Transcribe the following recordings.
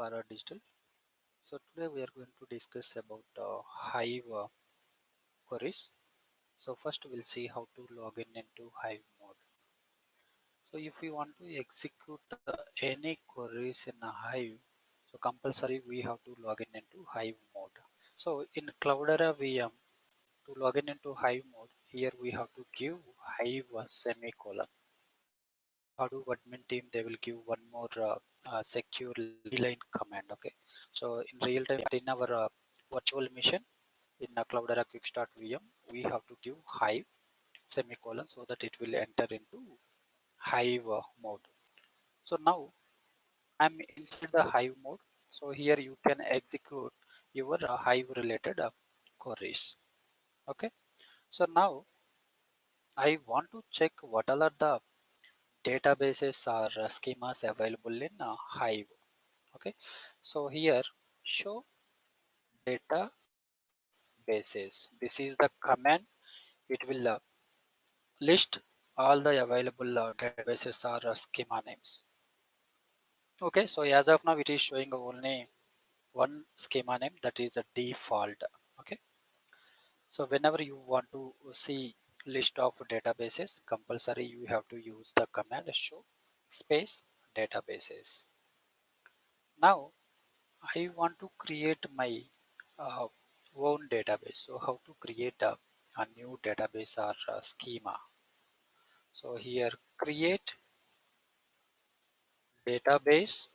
RR Digital. So today we are going to discuss about Hive queries. So first we'll see how to log in into Hive mode. So if we want to execute any queries in a Hive, so compulsory we have to log in into Hive mode. So in Cloudera VM, to log in into Hive mode, here we have to give Hive a semicolon. Hadoop admin team, they will give one more secure line command. Okay, so in real time in our virtual machine in Cloudera Quick Start VM, we have to give Hive semicolon so that it will enter into Hive mode. So now I'm inside the Hive mode. So here you can execute your Hive related queries. Okay, so now I want to check what all are the databases or schemas available in Hive. Okay, so here show databases. This is the command. It will list all the available databases or schema names. Okay, so as of now it is showing only one schema name, that is a default. Okay, so whenever you want to see list of databases, compulsory you have to use the command show space databases. Now I want to create my uh, own database. So how to create a new database or schema? So here create database,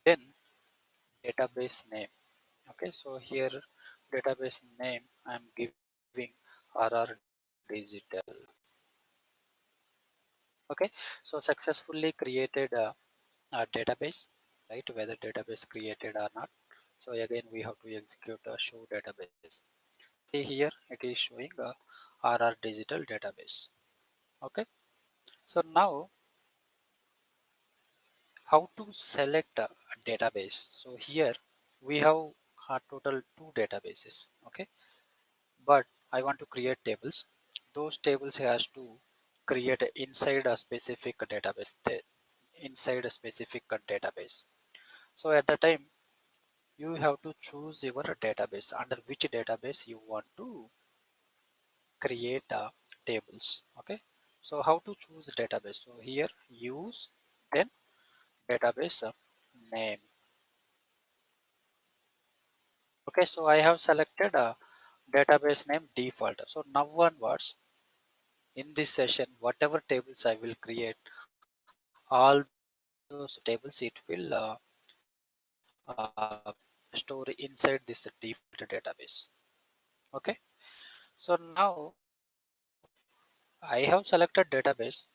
then database name. Okay, so here database name I'm giving RR Digital. Okay, so successfully created a database, right? Whether database created or not. So again we have to execute a show database. See here it is showing a RR Digital database. Okay, so now how to select a database? So here we have a total two databases. Okay, but I want to create tables. Those tables has to create inside a specific database. Inside a specific database. So at the time you have to choose your database, under which database you want to create tables. Okay, so how to choose database? So here use, then database name. Okay, so I have selected a database name default. So now onwards in this session, whatever tables I will create, all those tables it will store inside this default database. Okay, so now I have selected database,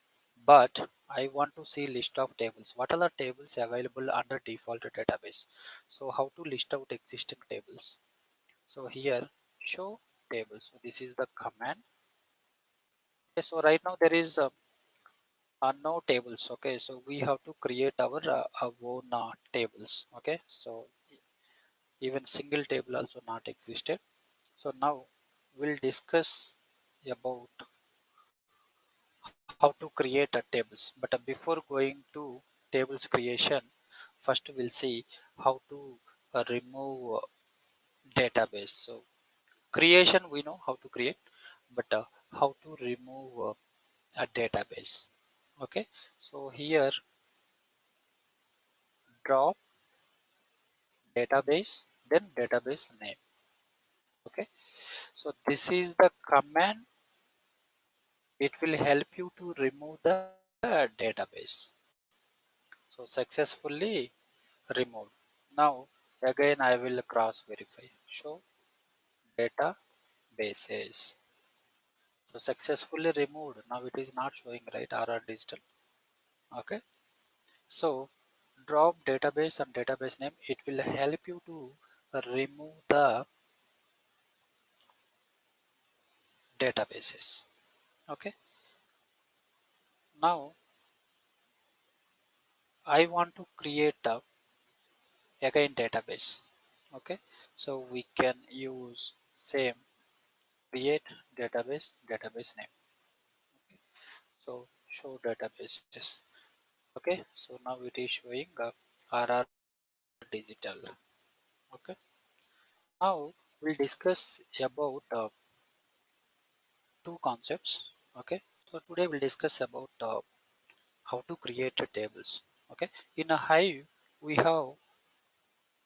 but I want to see list of tables. What are the tables available under default database? So how to list out existing tables? So here show tables. So this is the command. Okay, so right now there is no tables. Okay, so we have to create our own tables. Okay, so even single table also not existed. So now we'll discuss about how to create a tables. But before going to tables creation, first we'll see how to remove database. So creation we know how to create, but how to remove a database. Okay, so here drop database, then database name. Okay, so this is the command. It will help you to remove the database. So successfully removed. Now again I will cross verify. Show databases. So successfully removed. Now it is not showing, right? RR Digital. Okay. So drop database and database name. It will help you to remove the databases. Okay. Now I want to create a again database. Okay. So we can use same create database name. Okay. So show databases. Okay, so now it is showing RR Digital digital. Okay, now we'll discuss about two concepts. Okay, so today we'll discuss about how to create tables. Okay, in a Hive we have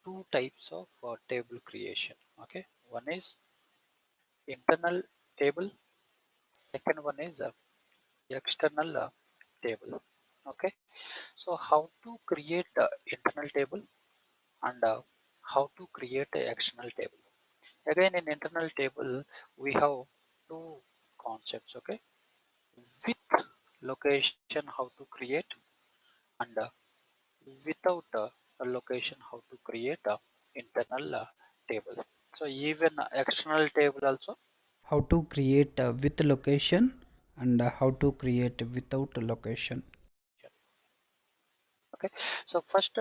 two types of table creation. Okay, one is internal table, second one is external table. Okay, so how to create internal table and how to create a external table. Again, in internal table we have two concepts. Okay, with location how to create, and without a location how to create a internal table. So even external table also. How to create with location and how to create without location. Okay, so first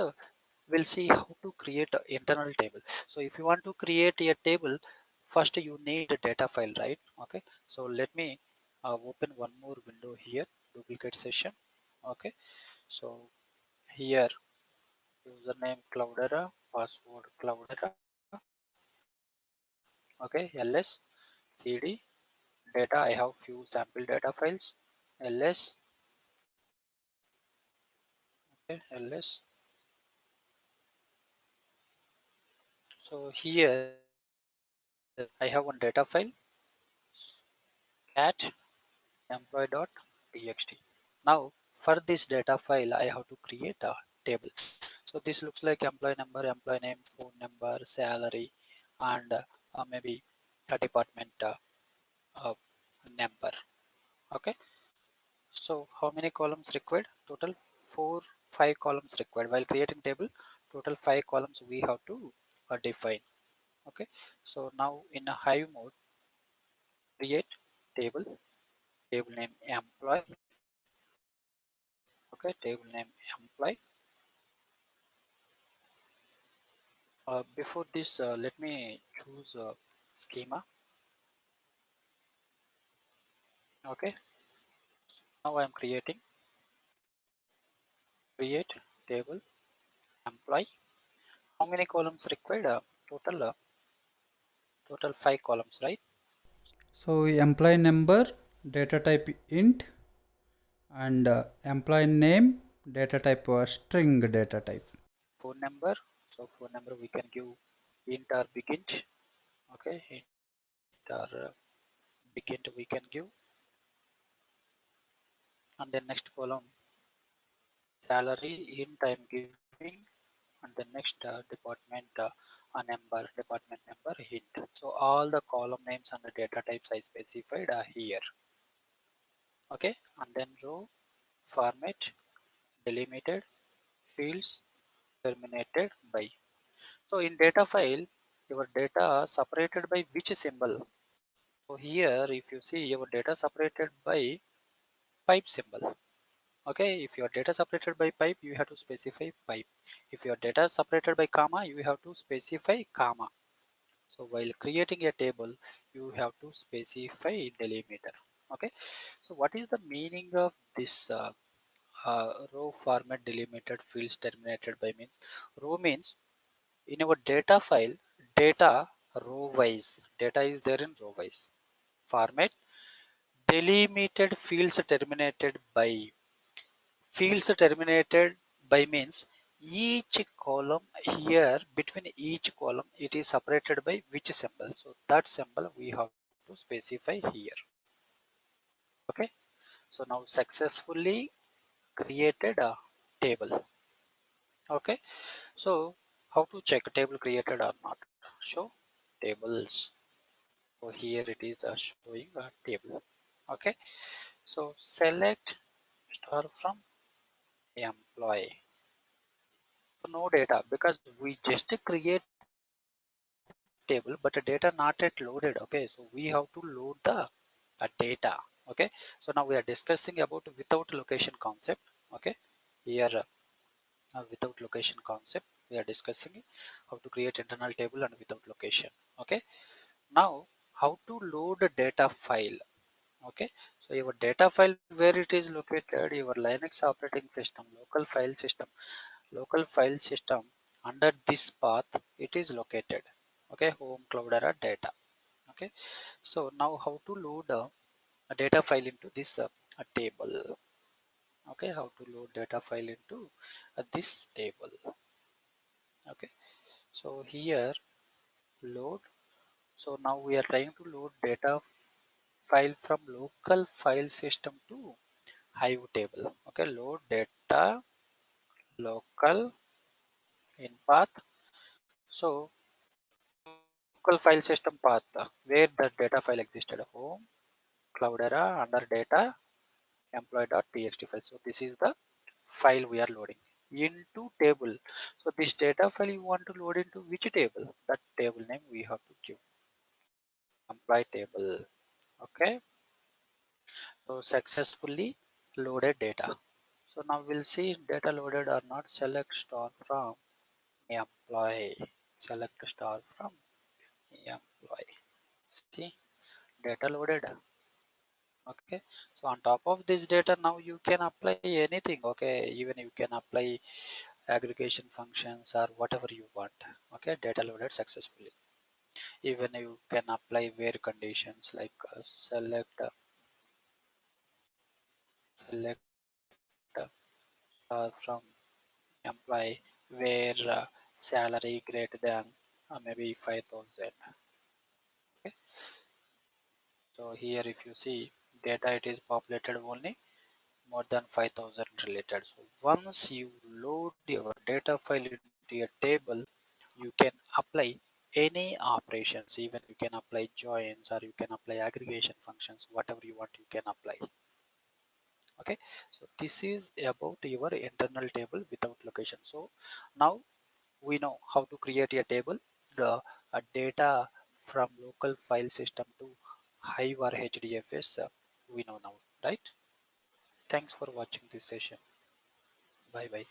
we'll see how to create an internal table. So if you want to create a table, first you need a data file, right? Okay, so let me open one more window here, duplicate session. Okay, so here username Cloudera, password Cloudera. Okay, ls cd data. I have few sample data files. ls, okay, ls. So here I have one data file, cat employee.txt. Now for this data file I have to create a table. So this looks like employee number, employee name, phone number, salary, and maybe a department uh, number. Okay, so how many columns required? Total 5 columns required. While creating table, total 5 columns we have to define. Okay, so now in a Hive mode, create table, table name employee. Okay, table name employee. Before this, let me choose schema. Okay, now I am create table employee. How many columns required? Total 5 columns, right? So employee number, data type int, and employee name, data type string data type. Phone number. So phone number we can give int or begint. Okay, int or begint we can give, and then next column salary int I am giving, and the next department a number, department number hint. So all the column names and the data types I specified are here. Okay, and then row format delimited, fields terminated by. So in data file your data separated by which symbol? So here if you see your data separated by pipe symbol. Okay, if your data separated by pipe you have to specify pipe. If your data separated by comma you have to specify comma. So while creating a table, you have to specify delimiter. Okay. So what is the meaning of this row format delimited fields terminated by means? Row means in our data file, data row wise. Data is there in row wise. Format delimited fields terminated by. Fields terminated by means each column here, between each column it is separated by which symbol. So that symbol we have to specify here. Okay, so now successfully created a table. Okay, so how to check a table created or not? Show tables. So here it is showing a table. Okay, so select star from employee. So no data because we just create table but the data not yet loaded. Okay, so we have to load the data. Okay, so now we are discussing about without location concept. Okay, here without location concept we are discussing how to create internal table and without location. Okay, now how to load a data file. Okay, so your data file where it is located, your Linux operating system, local file system. Local file system under this path it is located. Okay, home Cloudera data. Okay, so now how to load a data file into this a table. Okay, how to load data file into this table. Okay, so here load. So now we are trying to load data file from local file system to Hive table. Okay, load data local in path. So local file system path where the data file existed, home Cloudera under data employee.txt file. So this is the file we are loading into table. So this data file you want to load into which table? That table name we have to give employee table. Okay, so successfully loaded data. So now we'll see data loaded or not. Select star from employee. Select star from employee. See, data loaded. Okay, so on top of this data now you can apply anything. Okay, even you can apply aggregation functions or whatever you want. Okay, data loaded successfully. Even you can apply where conditions like select from employee where salary greater than maybe 5,000. Okay, so here if you see data it is populated only more than 5,000 related. So once you load your data file into a table, you can apply any operations. Even you can apply joins or you can apply aggregation functions, whatever you want you can apply. Okay, so this is about your internal table without location. So now we know how to create a table, the data from local file system to Hive or HDFS. We know now, right? Thanks for watching this session. Bye bye.